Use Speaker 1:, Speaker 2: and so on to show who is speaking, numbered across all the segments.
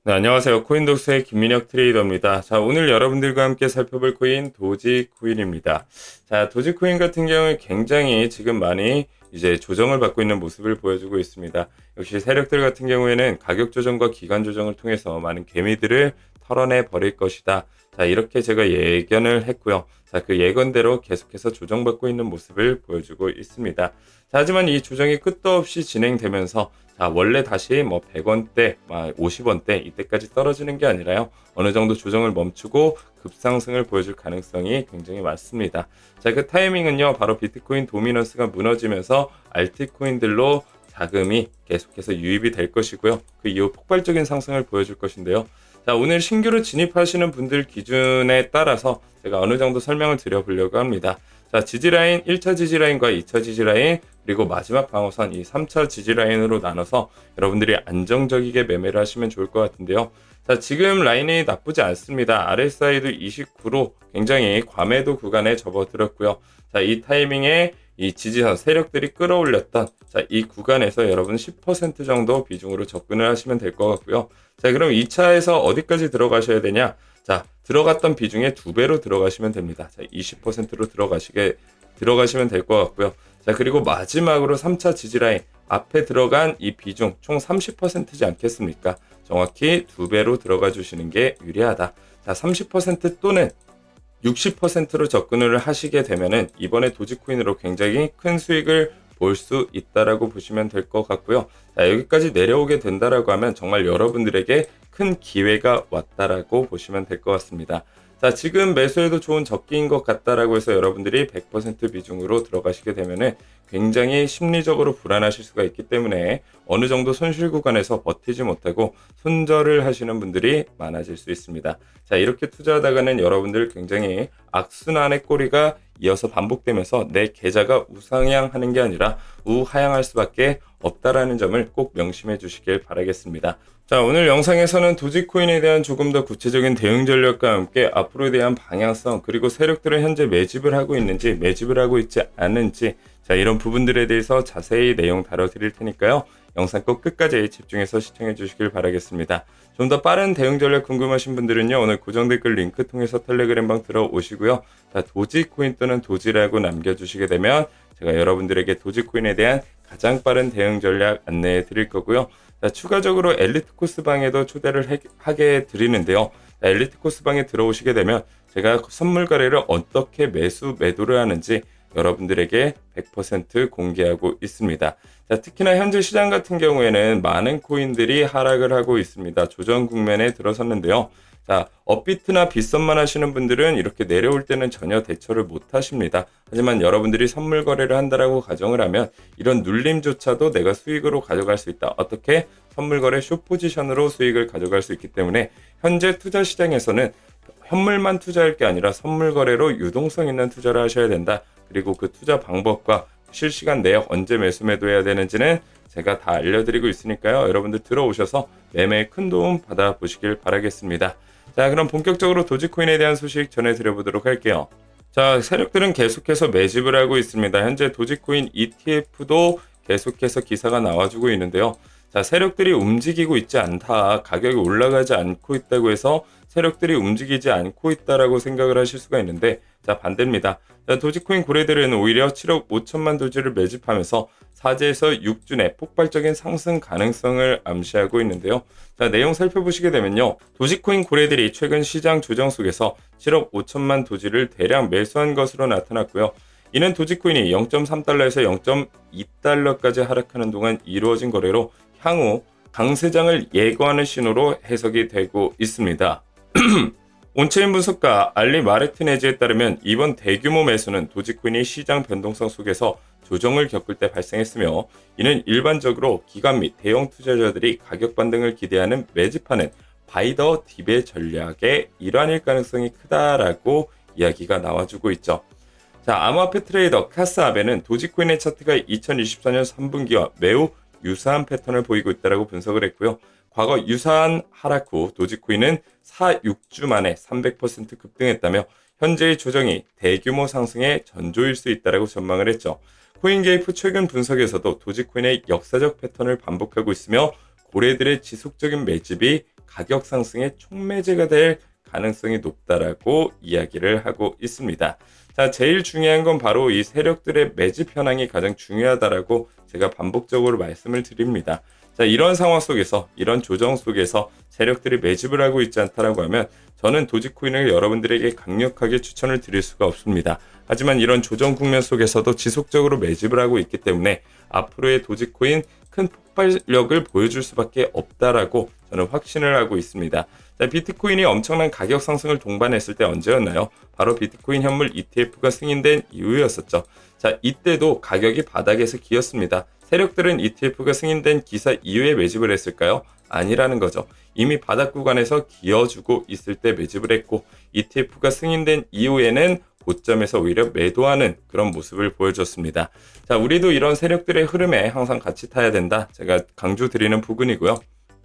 Speaker 1: 네, 안녕하세요. 코인독스의 김민혁 트레이더입니다. 자, 오늘 여러분들과 함께 살펴볼 코인 도지코인입니다. 자, 도지코인 같은 경우에 굉장히 지금 많이 이제 조정을 받고 있는 모습을 보여주고 있습니다. 역시 세력들 같은 경우에는 가격 조정과 기간 조정을 통해서 많은 개미들을 털어내 버릴 것이다. 자, 이렇게 제가 예견을 했고요. 자, 그 예건대로 계속해서 조정받고 있는 모습을 보여주고 있습니다. 자, 하지만 이 조정이 끝도 없이 진행되면서 자, 원래 다시 뭐 100원대, 50원대 이때까지 떨어지는 게 아니라요. 어느 정도 조정을 멈추고 급상승을 보여줄 가능성이 굉장히 많습니다. 자, 그 타이밍은요. 바로 비트코인 도미넌스가 무너지면서 알트코인들로 자금이 계속해서 유입이 될 것이고요. 그 이후 폭발적인 상승을 보여줄 것인데요. 자, 오늘 신규로 진입하시는 분들 기준에 따라서 제가 어느 정도 설명을 드려보려고 합니다. 자, 지지라인 1차 지지라인과 2차 지지라인 그리고 마지막 방어선 이 3차 지지라인으로 나눠서 여러분들이 안정적이게 매매를 하시면 좋을 것 같은데요. 자, 지금 라인이 나쁘지 않습니다. RSI도 29로 굉장히 과매도 구간에 접어들었고요. 자, 이 타이밍에 이 지지선 세력들이 끌어올렸던 자, 이 구간에서 여러분 10% 정도 비중으로 접근을 하시면 될 것 같고요. 자, 그럼 2차에서 어디까지 들어가셔야 되냐? 자, 들어갔던 비중의 2배로 들어가시면 됩니다. 자, 20%로 들어가시면 될 것 같고요. 자, 그리고 마지막으로 3차 지지라인 앞에 들어간 이 비중 총 30%지 않겠습니까? 정확히 2배로 들어가 주시는 게 유리하다. 자, 30% 또는 60%로 접근을 하시게 되면은 이번에 도지코인으로 굉장히 큰 수익을 볼 수 있다라고 보시면 될 것 같고요. 자, 여기까지 내려오게 된다라고 하면 정말 여러분들에게 큰 기회가 왔다라고 보시면 될 것 같습니다. 자, 지금 매수해도 좋은 적기인 것 같다라고 해서 여러분들이 100% 비중으로 들어가시게 되면은 굉장히 심리적으로 불안하실 수가 있기 때문에 어느 정도 손실 구간에서 버티지 못하고 손절을 하시는 분들이 많아질 수 있습니다. 자, 이렇게 투자하다가는 여러분들 굉장히 악순환의 꼬리가 이어서 반복되면서 내 계좌가 우상향하는 게 아니라 우하향할 수밖에 없다라는 점을 꼭 명심해 주시길 바라겠습니다. 자, 오늘 영상에서는 도지코인에 대한 조금 더 구체적인 대응 전략과 함께 앞으로에 대한 방향성 그리고 세력들은 현재 매집을 하고 있는지 매집을 하고 있지 않은지 자, 이런 부분들에 대해서 자세히 내용 다뤄드릴 테니까요. 영상 꼭 끝까지 집중해서 시청해 주시길 바라겠습니다. 좀 더 빠른 대응 전략 궁금하신 분들은요. 오늘 고정 댓글 링크 통해서 텔레그램방 들어오시고요. 자, 도지코인 또는 도지라고 남겨주시게 되면 제가 여러분들에게 도지코인에 대한 가장 빠른 대응 전략 안내해 드릴 거고요. 자, 추가적으로 엘리트 코스 방에도 초대를 하게 드리는데요. 자, 엘리트 코스 방에 들어오시게 되면 제가 선물 거래를 어떻게 매도를 하는지 여러분들에게 100% 공개하고 있습니다. 자, 특히나 현재 시장 같은 경우에는 많은 코인들이 하락을 하고 있습니다. 조정 국면에 들어섰는데요. 자, 업비트나 빗썸만 하시는 분들은 이렇게 내려올 때는 전혀 대처를 못 하십니다. 하지만 여러분들이 선물 거래를 한다라고 가정을 하면 이런 눌림조차도 내가 수익으로 가져갈 수 있다. 어떻게? 선물 거래 숏 포지션으로 수익을 가져갈 수 있기 때문에 현재 투자 시장에서는 현물만 투자할 게 아니라 선물 거래로 유동성 있는 투자를 하셔야 된다. 그리고 그 투자 방법과 실시간 내역 언제 매수 매도해야 되는지는 제가 다 알려드리고 있으니까요. 여러분들 들어오셔서 매매에 큰 도움 받아보시길 바라겠습니다. 자, 그럼 본격적으로 도지코인에 대한 소식 전해드려보도록 할게요. 자, 세력들은 계속해서 매집을 하고 있습니다. 현재 도지코인 ETF도 계속해서 기사가 나와주고 있는데요. 자, 세력들이 움직이고 있지 않다. 가격이 올라가지 않고 있다고 해서 세력들이 움직이지 않고 있다라고 생각을 하실 수가 있는데 자, 반대입니다. 자, 도지코인 고래들은 오히려 7억 5천만 도지를 매집하면서 4제에서 6주 내 폭발적인 상승 가능성을 암시하고 있는데요. 자, 내용 살펴보시게 되면요. 도지코인 고래들이 최근 시장 조정 속에서 7억 5천만 도지를 대량 매수한 것으로 나타났고요. 이는 도지코인이 0.3달러에서 0.2달러까지 하락하는 동안 이루어진 거래로 향후 강세장을 예고하는 신호로 해석이 되고 있습니다. 온체인 분석가 알리 마르티네즈에 따르면 이번 대규모 매수는 도지코인이 시장 변동성 속에서 조정을 겪을 때 발생했으며 이는 일반적으로 기관 및 대형 투자자들이 가격 반등을 기대하는 매집하는 바이 더 딥의 전략의 일환일 가능성이 크다라고 이야기가 나와주고 있죠. 자, 암호화폐 트레이더 카스아베는 도지코인의 차트가 2024년 3분기와 매우 유사한 패턴을 보이고 있다고 분석을 했고요. 과거 유사한 하락 후 도지코인은 4, 6주 만에 300% 급등했다며 현재의 조정이 대규모 상승의 전조일 수 있다고 전망을 했죠. 코인게이프 최근 분석에서도 도지코인의 역사적 패턴을 반복하고 있으며 고래들의 지속적인 매집이 가격 상승의 촉매제가 될 가능성이 높다라고 이야기를 하고 있습니다. 자, 제일 중요한 건 바로 이 세력들의 매집 현황이 가장 중요하다라고 제가 반복적으로 말씀을 드립니다. 자, 이런 상황 속에서, 이런 조정 속에서 세력들이 매집을 하고 있지 않다라고 하면 저는 도지코인을 여러분들에게 강력하게 추천을 드릴 수가 없습니다. 하지만 이런 조정 국면 속에서도 지속적으로 매집을 하고 있기 때문에 앞으로의 도지코인 큰 폭발력을 보여줄 수밖에 없다라고 저는 확신을 하고 있습니다. 자, 비트코인이 엄청난 가격 상승을 동반했을 때 언제였나요? 바로 비트코인 현물 ETF가 승인된 이후였었죠. 자, 이때도 가격이 바닥에서 기었습니다. 세력들은 ETF가 승인된 기사 이후에 매집을 했을까요? 아니라는 거죠. 이미 바닥 구간에서 기어주고 있을 때 매집을 했고 ETF가 승인된 이후에는 고점에서 오히려 매도하는 그런 모습을 보여줬습니다. 자, 우리도 이런 세력들의 흐름에 항상 같이 타야 된다. 제가 강조드리는 부분이고요.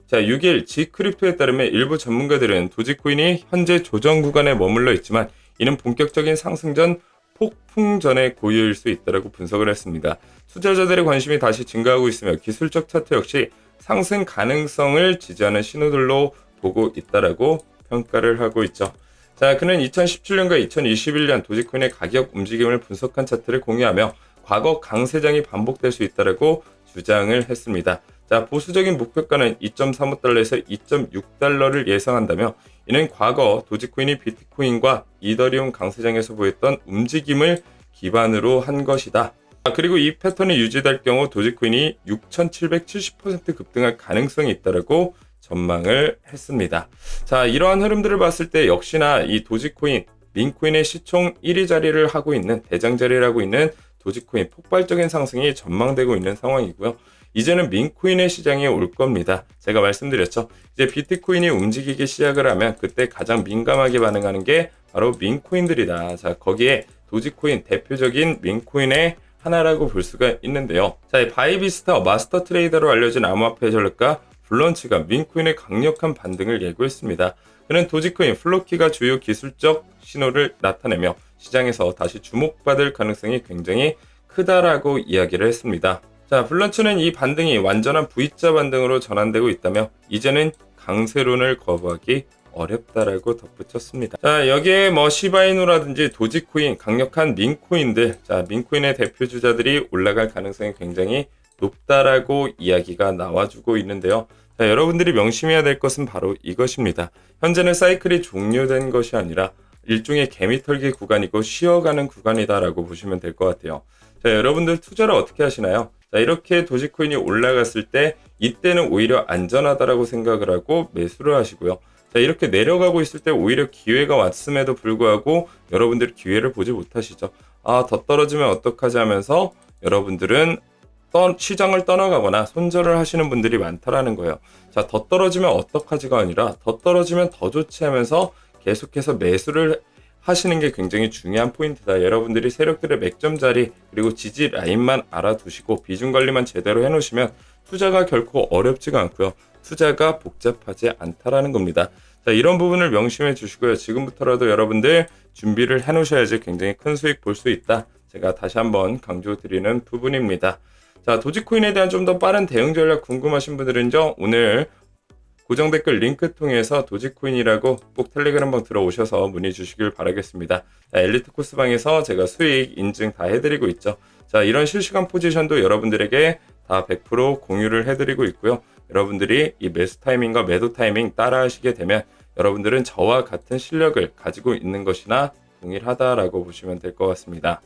Speaker 1: 자, 6일 지크립토에 따르면 일부 전문가들은 도지코인이 현재 조정 구간에 머물러 있지만 이는 본격적인 상승전 폭풍전의 고유일 수 있다고 분석을 했습니다. 투자자들의 관심이 다시 증가하고 있으며 기술적 차트 역시 상승 가능성을 지지하는 신호들로 보고 있다라고 평가를 하고 있죠. 자, 그는 2017년과 2021년 도지코인의 가격 움직임을 분석한 차트를 공유하며 과거 강세장이 반복될 수 있다라고 주장을 했습니다. 자, 보수적인 목표가는 2.35달러에서 2.6달러를 예상한다며 이는 과거 도지코인이 비트코인과 이더리움 강세장에서 보였던 움직임을 기반으로 한 것이다. 그리고 이 패턴이 유지될 경우 도지코인이 6,770% 급등할 가능성이 있다라고 전망을 했습니다. 자, 이러한 흐름들을 봤을 때 역시나 이 도지코인, 민코인의 시총 1위 자리를 하고 있는 대장 자리를 하고 있는 도지코인 폭발적인 상승이 전망되고 있는 상황이고요. 이제는 민코인의 시장에 올 겁니다. 제가 말씀드렸죠. 이제 비트코인이 움직이기 시작을 하면 그때 가장 민감하게 반응하는 게 바로 민코인들이다. 자, 거기에 도지코인 대표적인 민코인의 하나라고 볼 수가 있는데요. 자, 바이비스타 마스터 트레이더로 알려진 암호화폐 전략가 블런츠가 민코인의 강력한 반등을 예고했습니다. 그는 도지코인 플로키가 주요 기술적 신호를 나타내며 시장에서 다시 주목받을 가능성이 굉장히 크다라고 이야기를 했습니다. 자, 블런츠는 이 반등이 완전한 V자 반등으로 전환되고 있다며 이제는 강세론을 거부하기 어렵다라고 덧붙였습니다. 자, 여기에 시바이누라든지 도지코인, 강력한 민코인들, 자, 민코인의 대표 주자들이 올라갈 가능성이 굉장히 높다라고 이야기가 나와주고 있는데요. 자, 여러분들이 명심해야 될 것은 바로 이것입니다. 현재는 사이클이 종료된 것이 아니라 일종의 개미털기 구간이고 쉬어가는 구간이다라고 보시면 될 것 같아요. 자, 여러분들 투자를 어떻게 하시나요? 자, 이렇게 도지코인이 올라갔을 때 이때는 오히려 안전하다라고 생각을 하고 매수를 하시고요. 자, 이렇게 내려가고 있을 때 오히려 기회가 왔음에도 불구하고 여러분들이 기회를 보지 못하시죠. 아, 더 떨어지면 어떡하지 하면서 여러분들은 시장을 떠나가거나 손절을 하시는 분들이 많다라는 거예요. 자, 더 떨어지면 어떡하지가 아니라 더 떨어지면 더 좋지 하면서 계속해서 매수를 하시는 게 굉장히 중요한 포인트다. 여러분들이 세력들의 맥점 자리 그리고 지지 라인만 알아두시고 비중 관리만 제대로 해놓으시면 투자가 결코 어렵지가 않고요. 투자가 복잡하지 않다라는 겁니다. 자, 이런 부분을 명심해 주시고요. 지금부터라도 여러분들 준비를 해놓으셔야지 굉장히 큰 수익 볼 수 있다. 제가 다시 한번 강조드리는 부분입니다. 자, 도지코인에 대한 좀 더 빠른 대응 전략 궁금하신 분들은요, 오늘 고정 댓글 링크 통해서 도지코인이라고 꼭 텔레그램 방 들어오셔서 문의 주시길 바라겠습니다. 자, 엘리트 코스방에서 제가 수익 인증 다 해드리고 있죠. 자, 이런 실시간 포지션도 여러분들에게 다 100% 공유를 해드리고 있고요. 여러분들이 이 매수 타이밍과 매도 타이밍 따라 하시게 되면 여러분들은 저와 같은 실력을 가지고 있는 것이나 동일하다라고 보시면 될 것 같습니다.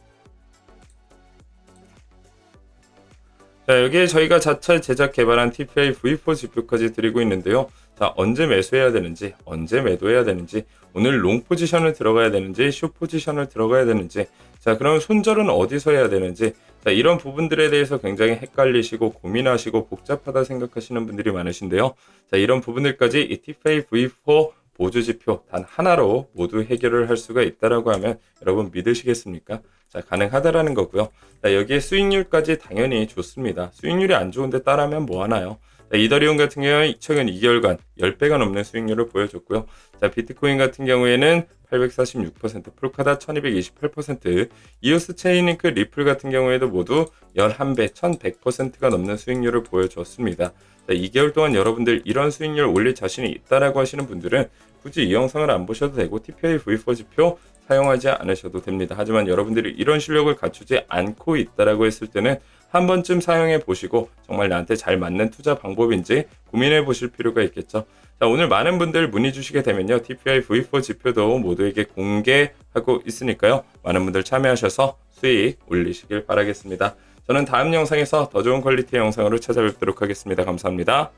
Speaker 1: 자, 여기에 저희가 자체 제작 개발한 TPI V4 지표까지 드리고 있는데요. 자, 언제 매수해야 되는지, 언제 매도해야 되는지, 오늘 롱 포지션을 들어가야 되는지, 숏 포지션을 들어가야 되는지, 자, 그럼 손절은 어디서 해야 되는지, 자, 이런 부분들에 대해서 굉장히 헷갈리시고 고민하시고 복잡하다 생각하시는 분들이 많으신데요. 자, 이런 부분들까지 이 TPI V4 보조 지표 단 하나로 모두 해결을 할 수가 있다라고 하면 여러분 믿으시겠습니까? 자, 가능하다라는 거고요. 자, 여기에 수익률까지 당연히 좋습니다. 수익률이 안 좋은데 따라하면 뭐 하나요? 이더리움 같은 경우에 최근 2개월간 10배가 넘는 수익률을 보여줬고요. 자, 비트코인 같은 경우에는 846%, 폴카다 1228%, 이오스 체인링크, 리플 같은 경우에도 모두 11배, 1100%가 넘는 수익률을 보여줬습니다. 자, 2개월 동안 여러분들 이런 수익률 올릴 자신이 있다라고 하시는 분들은 굳이 이 영상을 안 보셔도 되고 TPI V4 지표 사용하지 않으셔도 됩니다. 하지만 여러분들이 이런 실력을 갖추지 않고 있다라고 했을 때는 한 번쯤 사용해 보시고 정말 나한테 잘 맞는 투자 방법인지 고민해 보실 필요가 있겠죠. 자, 오늘 많은 분들 문의 주시게 되면요, TPI V4 지표도 모두에게 공개하고 있으니까요, 많은 분들 참여하셔서 수익 올리시길 바라겠습니다. 저는 다음 영상에서 더 좋은 퀄리티의 영상으로 찾아뵙도록 하겠습니다. 감사합니다.